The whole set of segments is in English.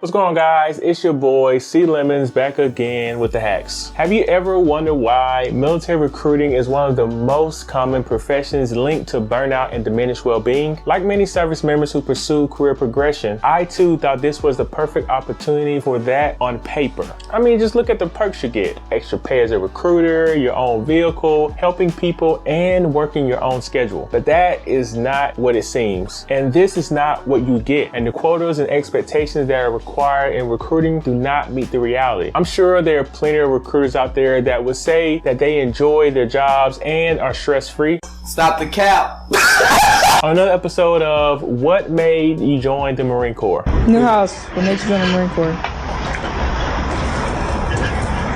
What's going on, guys? It's your boy C Lemons back again with the hacks. Have you ever wondered why military recruiting is one of the most common professions linked to burnout and diminished well-being? Like many service members who pursue career progression, I too thought this was the perfect opportunity for that on paper. I mean, just look at the perks you get. Extra pay as a recruiter, your own vehicle, helping people, and working your own schedule. But that is not what it seems. And this is not what you get. And the quotas and expectations that are required in recruiting do not meet the reality. I'm sure there are plenty of recruiters out there that would say that they enjoy their jobs and are stress-free. Stop the cap. On another episode of What Made You Join the Marine Corps? New house. What made you join the Marine Corps?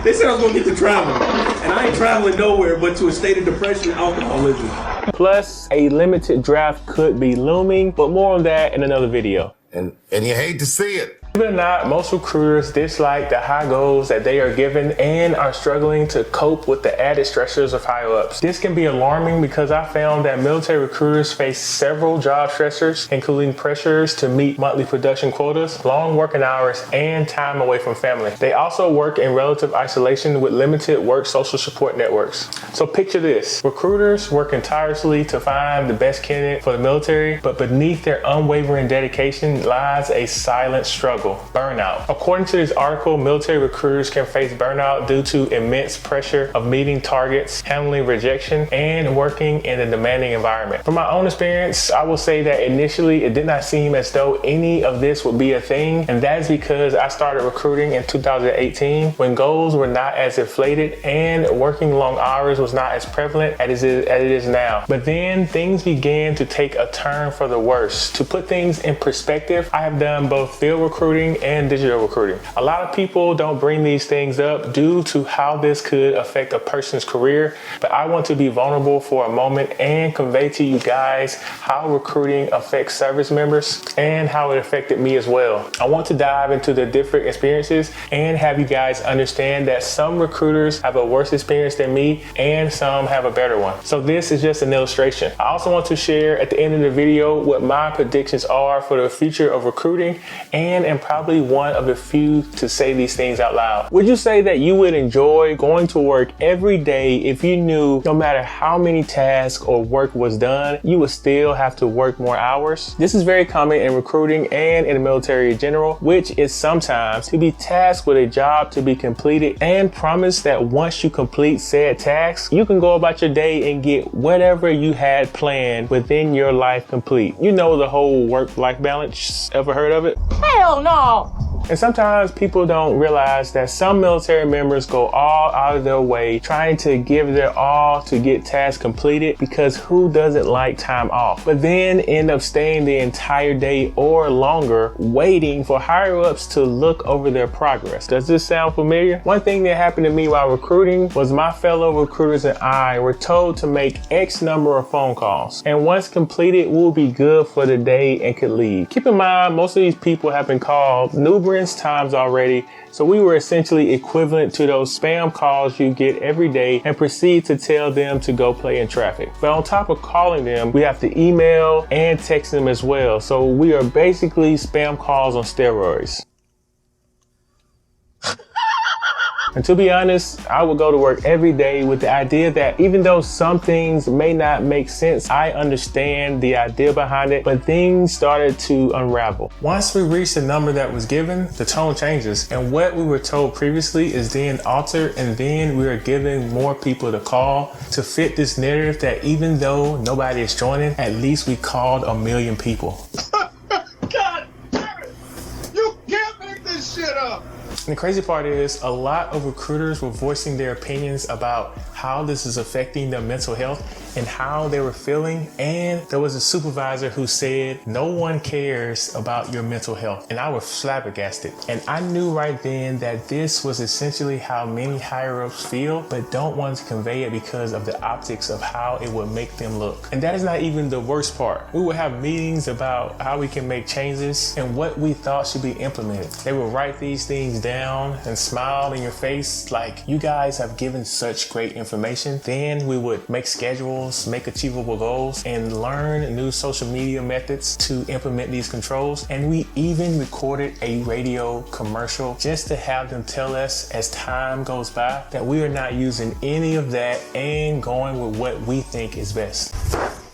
They said I was gonna get to travel, and I ain't traveling nowhere but to a state of depression and alcoholism. Plus, a limited draft could be looming, but more on that in another video. And you hate to see it. Believe it or not, most recruiters dislike the high goals that they are given and are struggling to cope with the added stressors of higher ups. This can be alarming because I found that military recruiters face several job stressors, including pressures to meet monthly production quotas, long working hours, and time away from family. They also work in relative isolation with limited work social support networks. So picture this: recruiters working tirelessly to find the best candidate for the military, but beneath their unwavering dedication lies a silent struggle. Burnout. According to this article, military recruiters can face burnout due to immense pressure of meeting targets, handling rejection, and working in a demanding environment. From my own experience, I will say that initially it did not seem as though any of this would be a thing, and that is because I started recruiting in 2018 when goals were not as inflated and working long hours was not as prevalent as it is now. But then things began to take a turn for the worse. To put things in perspective, I have done both field recruiting and digital recruiting. A lot of people don't bring these things up due to how this could affect a person's career, but I want to be vulnerable for a moment and convey to you guys how recruiting affects service members and how it affected me as well. I want to dive into the different experiences and have you guys understand that some recruiters have a worse experience than me and some have a better one. So this is just an illustration. I also want to share at the end of the video what my predictions are for the future of recruiting and am probably one of the few to say these things out loud. Would you say that you would enjoy going to work every day if you knew no matter how many tasks or work was done, you would still have to work more hours? This is very common in recruiting and in the military in general, which is sometimes to be tasked with a job to be completed and promised that once you complete said tasks, you can go about your day and get whatever you had planned within your life complete. You know, the whole work-life balance. Ever heard of it? Hell no! And sometimes people don't realize that some military members go all out of their way trying to give their all to get tasks completed, because who doesn't like time off? But then end up staying the entire day or longer waiting for higher ups to look over their progress. Does this sound familiar? One thing that happened to me while recruiting was my fellow recruiters and I were told to make X number of phone calls, and once completed, we'll be good for the day and could leave. Keep in mind, most of these people have been called numerous times already, so we were essentially equivalent to those spam calls you get every day and proceed to tell them to go play in traffic. But on top of calling them, we have to email and text them as well, so we are basically spam calls on steroids. And to be honest, I would go to work every day with the idea that even though some things may not make sense, I understand the idea behind it, but things started to unravel. Once we reached the number that was given, the tone changes, and what we were told previously is then altered, and then we are giving more people to call to fit this narrative that even though nobody is joining, at least we called 1 million people. God damn it! You can't make this shit up! And the crazy part is a lot of recruiters were voicing their opinions about how this is affecting their mental health and how they were feeling. And there was a supervisor who said, no one cares about your mental health. And I was flabbergasted. And I knew right then that this was essentially how many higher ups feel, but don't want to convey it because of the optics of how it would make them look. And that is not even the worst part. We would have meetings about how we can make changes and what we thought should be implemented. They would write these things down and smile in your face like, you guys have given such great information. Then we would make schedules goals, make achievable goals, and learn new social media methods to implement these controls. And we even recorded a radio commercial just to have them tell us as time goes by that we are not using any of that and going with what we think is best.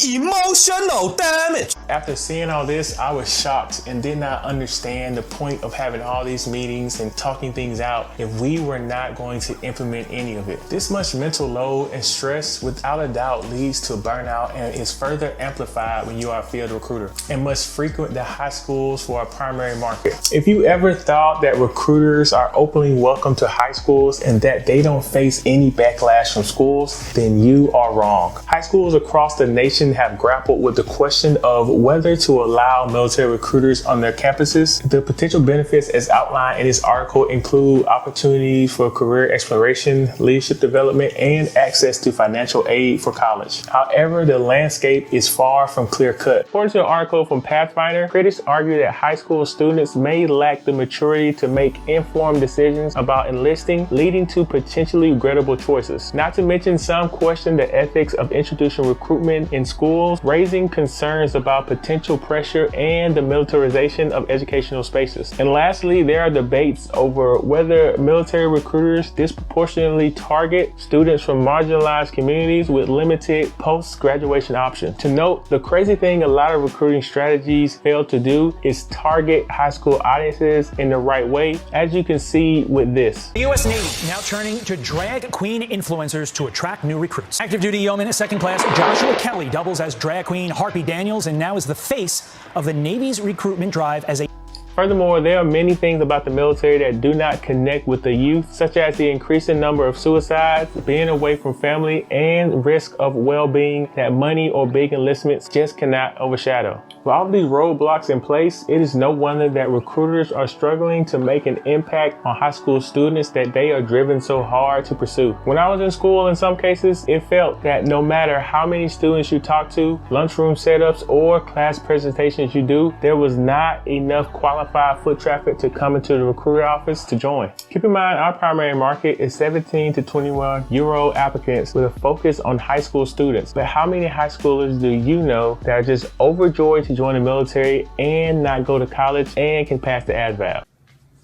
Emotional damage. After seeing all this, I was shocked and did not understand the point of having all these meetings and talking things out if we were not going to implement any of it. This much mental load and stress without a doubt leads to burnout and is further amplified when you are a field recruiter and must frequent the high schools for a primary market. If you ever thought that recruiters are openly welcome to high schools and that they don't face any backlash from schools, then you are wrong. High schools across the nation have grappled with the question of whether to allow military recruiters on their campuses. The potential benefits as outlined in this article include opportunities for career exploration, leadership development, and access to financial aid for college. However, the landscape is far from clear-cut. According to an article from Pathfinder, critics argue that high school students may lack the maturity to make informed decisions about enlisting, leading to potentially regrettable choices. Not to mention, some question the ethics of introducing recruitment in schools, raising concerns about potential pressure and the militarization of educational spaces. And lastly, there are debates over whether military recruiters disproportionately target students from marginalized communities with limited post-graduation options. To note, the crazy thing a lot of recruiting strategies fail to do is target high school audiences in the right way, as you can see with this. The U.S. Navy now turning to drag queen influencers to attract new recruits. Active duty yeoman second class Joshua Kelly doubles as drag queen Harpy Daniels and now is the face of the Navy's recruitment drive as a Furthermore, there are many things about the military that do not connect with the youth, such as the increasing number of suicides, being away from family, and risk of well-being that money or big enlistments just cannot overshadow. With all of these roadblocks in place, it is no wonder that recruiters are struggling to make an impact on high school students that they are driven so hard to pursue. When I was in school, in some cases, it felt that no matter how many students you talk to, lunchroom setups, or class presentations you do, there was not enough qualified foot traffic to come into the recruiter office to join. Keep in mind, our primary market is 17 to 21-year-old applicants with a focus on high school students. But how many high schoolers do you know that are just overjoyed to join the military and not go to college and can pass the ASVAB?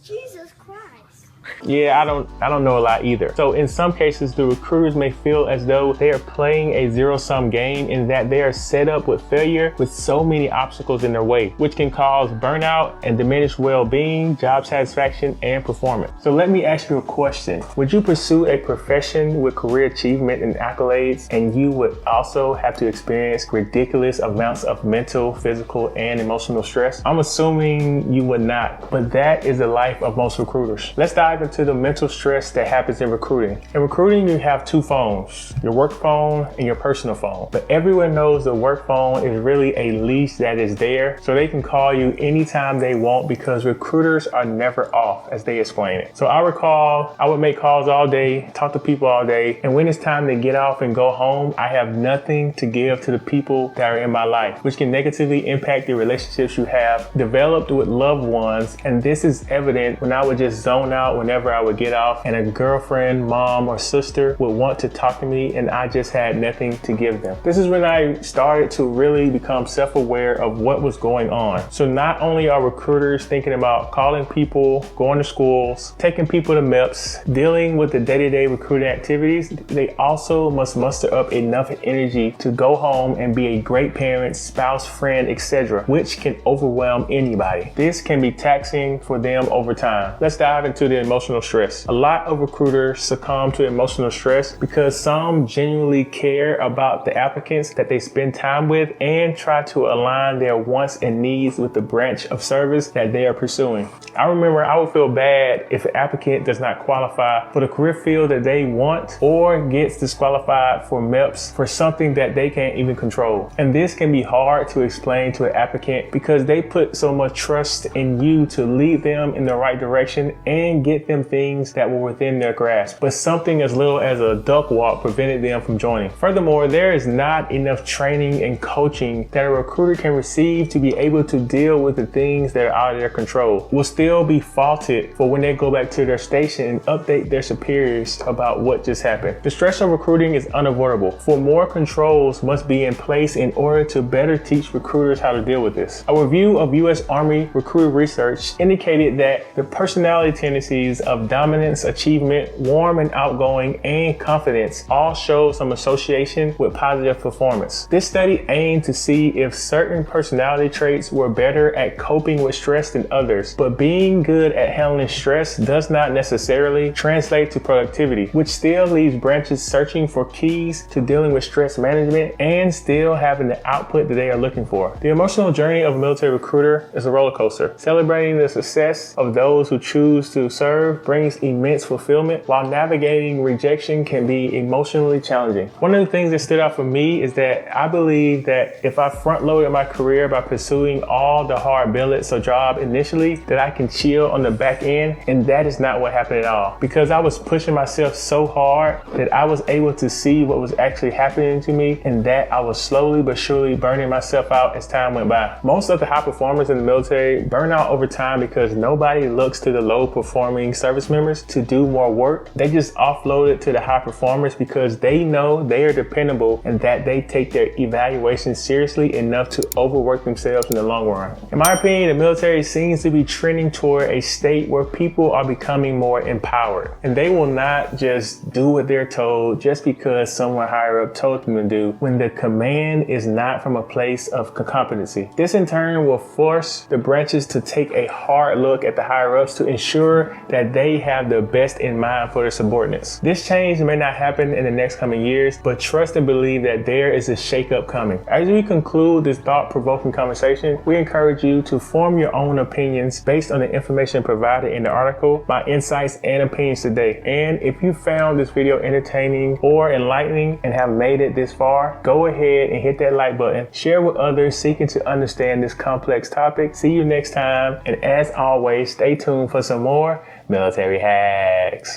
Jesus Christ. Yeah, I don't know a lot either. So in some cases, the recruiters may feel as though they are playing a zero-sum game in that they are set up with failure with so many obstacles in their way, which can cause burnout and diminished well-being, job satisfaction, and performance. So let me ask you a question. Would you pursue a profession with career achievement and accolades, and you would also have to experience ridiculous amounts of mental, physical, and emotional stress? I'm assuming you would not, but that is the life of most recruiters. Let's dive into the mental stress that happens in recruiting. In recruiting, you have two phones, your work phone and your personal phone. But everyone knows the work phone is really a leash that is there so they can call you anytime they want because recruiters are never off, as they explain it. So I recall I would make calls all day, talk to people all day, and when it's time to get off and go home, I have nothing to give to the people that are in my life, which can negatively impact the relationships you have developed with loved ones. And this is evident when I would just zone out whenever I would get off and a girlfriend, mom, or sister would want to talk to me and I just had nothing to give them. This is when I started to really become self-aware of what was going on. So not only are recruiters thinking about calling people, going to schools, taking people to MEPS, dealing with the day-to-day recruiting activities, they also must muster up enough energy to go home and be a great parent, spouse, friend, etc., which can overwhelm anybody. This can be taxing for them over time. Let's dive into the emotional stress. A lot of recruiters succumb to emotional stress because some genuinely care about the applicants that they spend time with and try to align their wants and needs with the branch of service that they are pursuing. I remember I would feel bad if an applicant does not qualify for the career field that they want or gets disqualified for MEPS for something that they can't even control. And this can be hard to explain to an applicant because they put so much trust in you to lead them in the right direction and get them them things that were within their grasp, but something as little as a duck walk prevented them from joining. Furthermore, there is not enough training and coaching that a recruiter can receive to be able to deal with the things that are out of their control. Will still be faulted for when they go back to their station and update their superiors about what just happened. The stress of recruiting is unavoidable, for more controls must be in place in order to better teach recruiters how to deal with this. A review of U.S. Army recruiter research indicated that the personality tendencies of dominance, achievement, warm and outgoing, and confidence all showed some association with positive performance. This study aimed to see if certain personality traits were better at coping with stress than others, but being good at handling stress does not necessarily translate to productivity, which still leaves branches searching for keys to dealing with stress management and still having the output that they are looking for. The emotional journey of a military recruiter is a roller coaster. Celebrating the success of those who choose to serve brings immense fulfillment, while navigating rejection can be emotionally challenging. One of the things that stood out for me is that I believe that if I front loaded my career by pursuing all the hard billets or job initially, that I can chill on the back end, and that is not what happened at all. Because I was pushing myself so hard that I was able to see what was actually happening to me, and that I was slowly but surely burning myself out as time went by. Most of the high performers in the military burn out over time because nobody looks to the low performing service members to do more work. They just offload it to the high performers because they know they are dependable and that they take their evaluation seriously enough to overwork themselves in the long run. In my opinion, the military seems to be trending toward a state where people are becoming more empowered, and they will not just do what they're told just because someone higher up told them to do when the command is not from a place of competency. This in turn will force the branches to take a hard look at the higher ups to ensure that they have the best in mind for their subordinates. This change may not happen in the next coming years, but trust and believe that there is a shakeup coming. As we conclude this thought-provoking conversation, we encourage you to form your own opinions based on the information provided in the article, my insights and opinions today. And if you found this video entertaining or enlightening and have made it this far, go ahead and hit that like button. Share with others seeking to understand this complex topic. See you next time, and as always, stay tuned for some more military hacks.